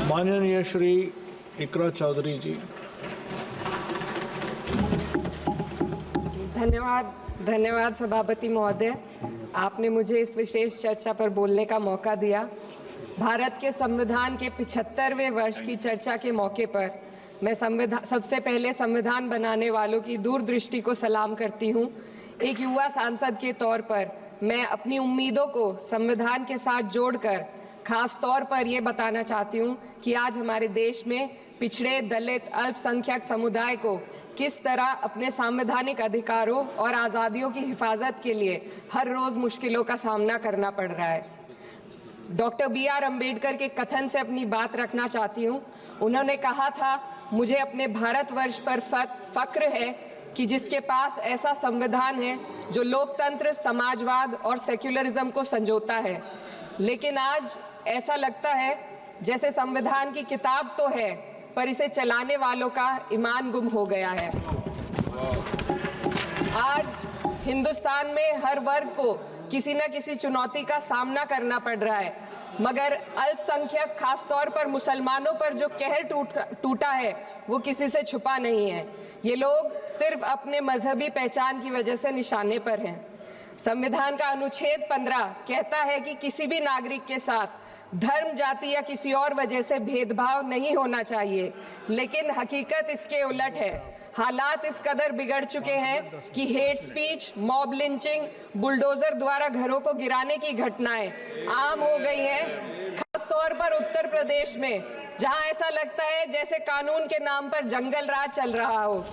माननीय श्री इकरा चौधरी जी। धन्यवाद सभापति महोदय, आपने मुझे इस विशेष चर्चा पर बोलने का मौका दिया। भारत के संविधान के 75वें वर्ष की चर्चा के मौके पर मैं सबसे पहले संविधान बनाने वालों की दूरदृष्टि को सलाम करती हूँ। एक युवा सांसद के तौर पर मैं अपनी उम्मीदों को संविधान के साथ जोड़कर खास तौर पर ये बताना चाहती हूँ कि आज हमारे देश में पिछड़े, दलित, अल्पसंख्यक समुदाय को किस तरह अपने संवैधानिक अधिकारों और आज़ादियों की हिफाजत के लिए हर रोज़ मुश्किलों का सामना करना पड़ रहा है। Doctor B.R. अम्बेडकर के कथन से अपनी बात रखना चाहती हूँ। उन्होंने कहा था, मुझे अपने भारतवर्ष पर फक्र है कि जिसके पास ऐसा संविधान है जो लोकतंत्र, समाजवाद और सेक्युलरिज्म को संजोता है। लेकिन आज ऐसा लगता है जैसे संविधान की किताब तो है पर इसे चलाने वालों का ईमान गुम हो गया है। आज हिंदुस्तान में हर वर्ग को किसी न किसी चुनौती का सामना करना पड़ रहा है, मगर अल्पसंख्यक, खासतौर पर मुसलमानों पर जो कहर टूटा है वो किसी से छुपा नहीं है। ये लोग सिर्फ अपने मजहबी पहचान की वजह से निशाने पर हैं। संविधान का अनुच्छेद 15 कहता है कि किसी भी नागरिक के साथ धर्म, जाति या किसी और वजह से भेदभाव नहीं होना चाहिए, लेकिन हकीकत इसके उलट है। हालात इस कदर बिगड़ चुके हैं कि hate speech, mob lynching, bulldozer द्वारा घरों को गिराने की घटनाएं आम हो गई हैं। खासतौर पर उत्तर प्रदेश में, जहां ऐसा लगता है जैसे कानून के नाम पर जंगल राज चल रहा हो।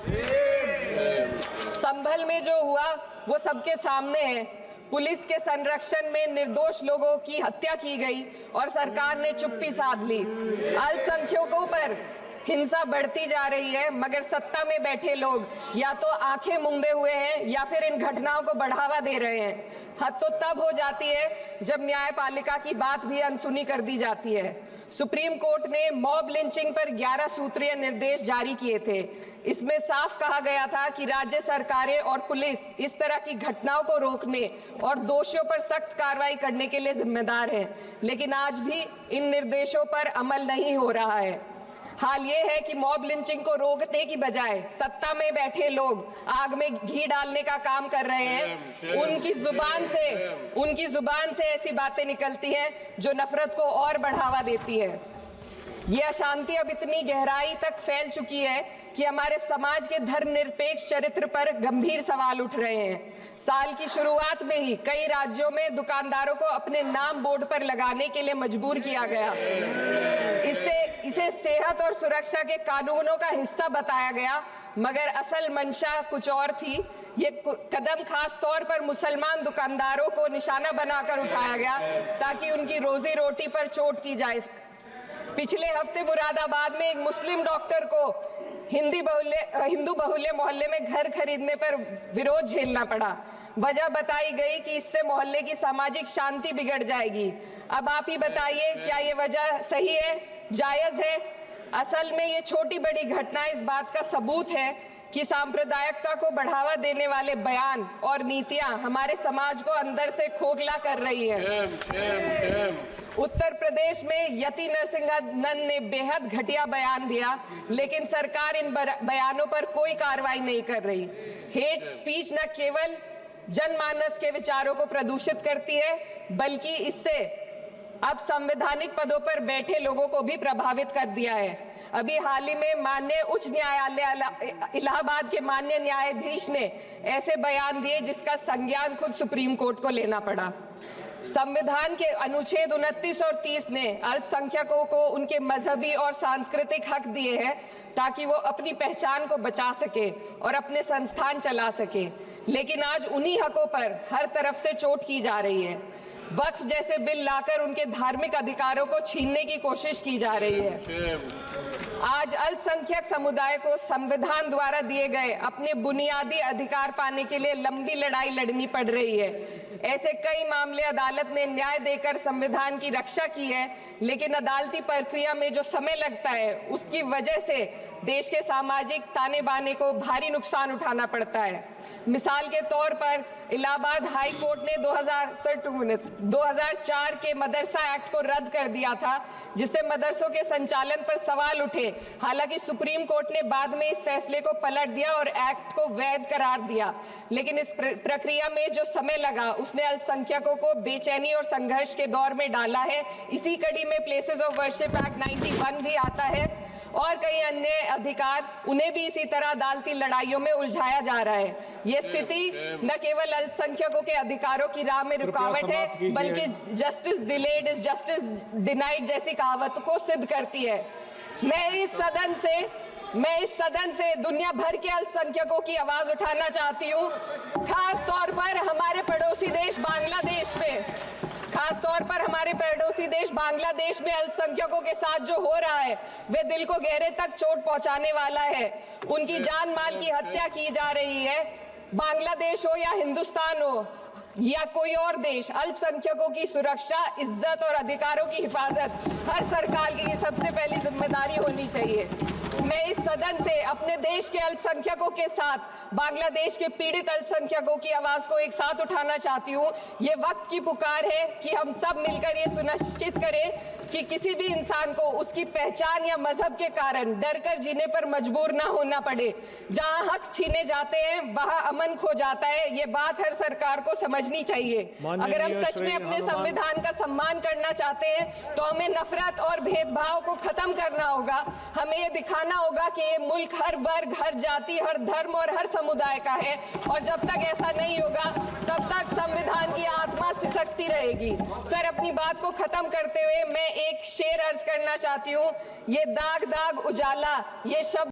संभल में जो हुआ वो सबके सामने है। पुलिस के संरक्षण में निर्दोष लोगों की हत्या की गई और सरकार ने चुप्पी साध ली। अल्पसंख्यकों पर हिंसा बढ़ती जा रही है, मगर सत्ता में बैठे लोग या तो आंखें मूंदे हुए हैं या फिर इन घटनाओं को बढ़ावा दे रहे हैं। हद तो तब हो जाती है जब न्यायपालिका की बात भी अनसुनी कर दी जाती है। सुप्रीम कोर्ट ने मॉब लिंचिंग पर 11 सूत्रीय निर्देश जारी किए थे। इसमें साफ कहा गया था कि राज्य सरकारें और पुलिस इस तरह की घटनाओं को रोकने और दोषियों पर सख्त कार्रवाई करने के लिए जिम्मेदार है, लेकिन आज भी इन निर्देशों पर अमल नहीं हो रहा है। हाल ये है कि मॉब लिंचिंग को रोकने की बजाय सत्ता में बैठे लोग आग में घी डालने का काम कर रहे हैं। उनकी जुबान से ऐसी बातें निकलती हैं जो नफरत को और बढ़ावा देती है। ये अशांति अब इतनी गहराई तक फैल चुकी है कि हमारे समाज के धर्मनिरपेक्ष चरित्र पर गंभीर सवाल उठ रहे हैं। साल की शुरुआत में ही कई राज्यों में दुकानदारों को अपने नाम बोर्ड पर लगाने के लिए मजबूर किया गया। इसे सेहत और सुरक्षा के कानूनों का हिस्सा बताया गया, मगर असल मंशा कुछ और थी। ये कदम खास तौर पर मुसलमान दुकानदारों को निशाना बनाकर उठाया गया ताकि उनकी रोजी रोटी पर चोट की जाए। पिछले हफ्ते मुरादाबाद में एक मुस्लिम डॉक्टर को हिंदू बहुल्य मोहल्ले में घर खरीदने पर विरोध झेलना पड़ा। वजह बताई गई कि इससे मोहल्ले की सामाजिक शांति बिगड़ जाएगी। अब आप ही बताइए, क्या ये वजह सही है, जायज है? असल में ये छोटी बड़ी घटना इस बात का सबूत है कि सांप्रदायिकता को बढ़ावा देने वाले बयान और नीतियां हमारे समाज को अंदर से खोखला कर रही है। उत्तर प्रदेश में यति नरसिंहन ने बेहद घटिया बयान दिया, लेकिन सरकार इन बयानों पर कोई कार्रवाई नहीं कर रही। हेट स्पीच न केवल जनमानस के विचारों को प्रदूषित करती है, बल्कि इससे अब संवैधानिक पदों पर बैठे लोगों को भी प्रभावित कर दिया है। अभी हाल ही में माननीय उच्च न्यायालय इलाहाबाद के माननीय न्यायाधीश ने ऐसे बयान दिए जिसका संज्ञान खुद सुप्रीम कोर्ट को लेना पड़ा। संविधान के अनुच्छेद 29 और 30 ने अल्पसंख्यकों को उनके मजहबी और सांस्कृतिक हक दिए हैं ताकि वो अपनी पहचान को बचा सके और अपने संस्थान चला सके, लेकिन आज उन्हीं हकों पर हर तरफ से चोट की जा रही है। वक्फ जैसे बिल लाकर उनके धार्मिक अधिकारों को छीनने की कोशिश की जा रही है। आज अल्पसंख्यक समुदाय को संविधान द्वारा दिए गए अपने बुनियादी अधिकार पाने के लिए लंबी लड़ाई लड़नी पड़ रही है। ऐसे कई मामले अदालत ने न्याय देकर संविधान की रक्षा की है, लेकिन अदालती प्रक्रिया में जो समय लगता है उसकी वजह से देश के सामाजिक ताने बाने को भारी नुकसान उठाना पड़ता है। मिसाल के तौर पर इलाहाबाद हाई कोर्ट ने 2004 के मदरसा एक्ट को रद्द कर दिया था, जिससे मदरसों के संचालन पर सवाल उठे। हालांकि सुप्रीम कोर्ट ने बाद में इस फैसले को पलट दिया और एक्ट को वैध करार दिया, लेकिन इस प्रक्रिया में जो समय लगा उसने अल्पसंख्यकों को बेचैनी और संघर्ष के दौर में डाला है। इसी कड़ी में प्लेसेस ऑफ वर्शिप एक्ट 91 भी आता है और कई अन्य अधिकार, उन्हें भी इसी तरह अदालती लड़ाइयों में उलझाया जा रहा है। ये स्थिति न केवल अल्पसंख्यकों के अधिकारों की राह में रुकावट है, बल्कि justice delayed is justice denied जैसी कहावत को सिद्ध करती है। मैं इस सदन से दुनिया भर के अल्पसंख्यकों की आवाज उठाना चाहती हूँ, खास तौर पर हमारे पड़ोसी देश बांग्लादेश में अल्पसंख्यकों के साथ जो हो रहा है वे दिल को गहरे तक चोट पहुंचाने वाला है। उनकी जान माल की हत्या की जा रही है। बांग्लादेश हो या हिंदुस्तान हो या कोई और देश, अल्पसंख्यकों की सुरक्षा, इज्जत और अधिकारों की हिफाजत हर सरकार की सबसे पहली जिम्मेदारी होनी चाहिए। मैं इस सदन से अपने देश के अल्पसंख्यकों के साथ बांग्लादेश के पीड़ित अल्पसंख्यकों की आवाज को एक साथ उठाना चाहती हूँ। ये वक्त की पुकार है कि हम सब मिलकर ये सुनिश्चित करें कि किसी भी इंसान को उसकी पहचान या मजहब के कारण डरकर जीने पर मजबूर ना होना पड़े। जहाँ हक छीने जाते हैं वहाँ अमन खो जाता है। ये बात हर सरकार को समझनी चाहिए। अगर हम सच में अपने संविधान का सम्मान करना चाहते हैं तो हमें नफरत और भेदभाव को खत्म करना होगा। हमें ये दिखाना होगा कि ये मुल्क हर वर्ग, हर जाति, हर धर्म और हर समुदाय का है, और जब तक ऐसा नहीं होगा तब तक संविधान की आत्मा सिसकती रहेगी। सर, अपनी बात को खत्म करते हुए मैं एक शेर अर्ज करना चाहती हूँ। ये दाग दाग उजाला, ये शब्द